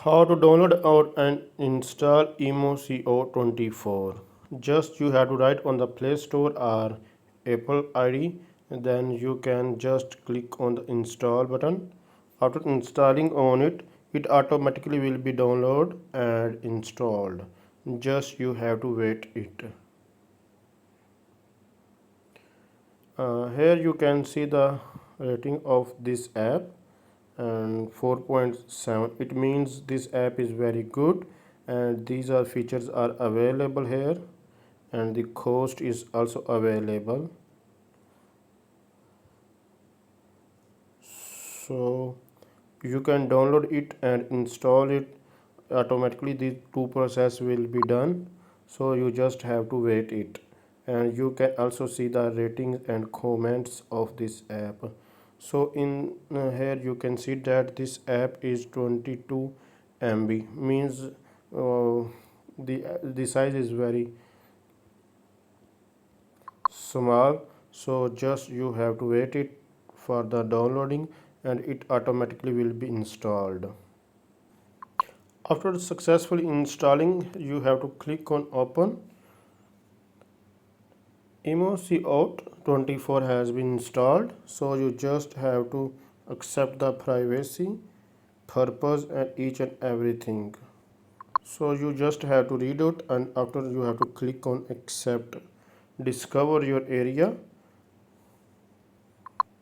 How to download out and install immoScout24. Just you have to write on the Play Store or Apple ID, then you can just click on the install button. After installing on it, it automatically will be downloaded and installed. Just you have to wait it. Here you can see the rating of this app and 4.7. It means this app is very good and these are features are available here and the cost is also available. So you can download it and install it automatically. The two process will be done, so you just have to wait it. And you can also see the ratings and comments of this app. So in here you can see that this app is 22 MB, means the size is very small. So just you have to wait it for the downloading and it automatically will be installed. After successfully installing, you have to click on open. immoScout24 has been installed, so you just have to accept the privacy, purpose and each and everything. So you just have to read it and after you have to click on accept. Discover your area.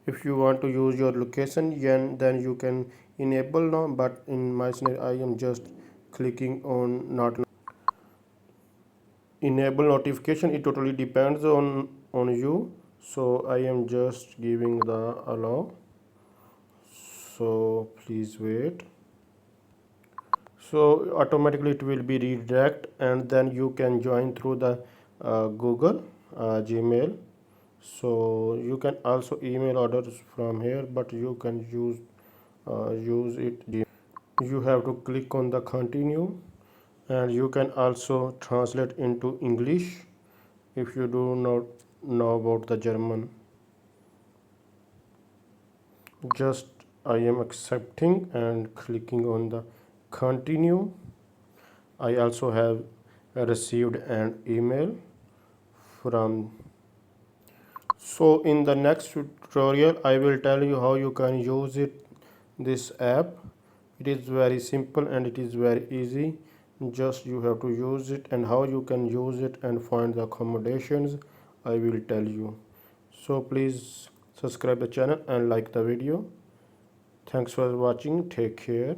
If you want to use your location, then you can enable now, but in my scenario I am just clicking on not enable notification. It totally depends on you, so I am just giving the allow. So please wait. So automatically it will be redirect and then you can join through the Google Gmail. So you can also email orders from here, but you can use it. You have to click on the continue and you can also translate into English if you do not know about the German. Just I am accepting and clicking on the continue. I also have received an email from. So in the next tutorial I will tell you how you can use this app. It is very simple and it is very easy. Just you have to use it, and how you can use it and find the accommodations I will tell you. So please subscribe the channel and like the video. Thanks for watching. Take care.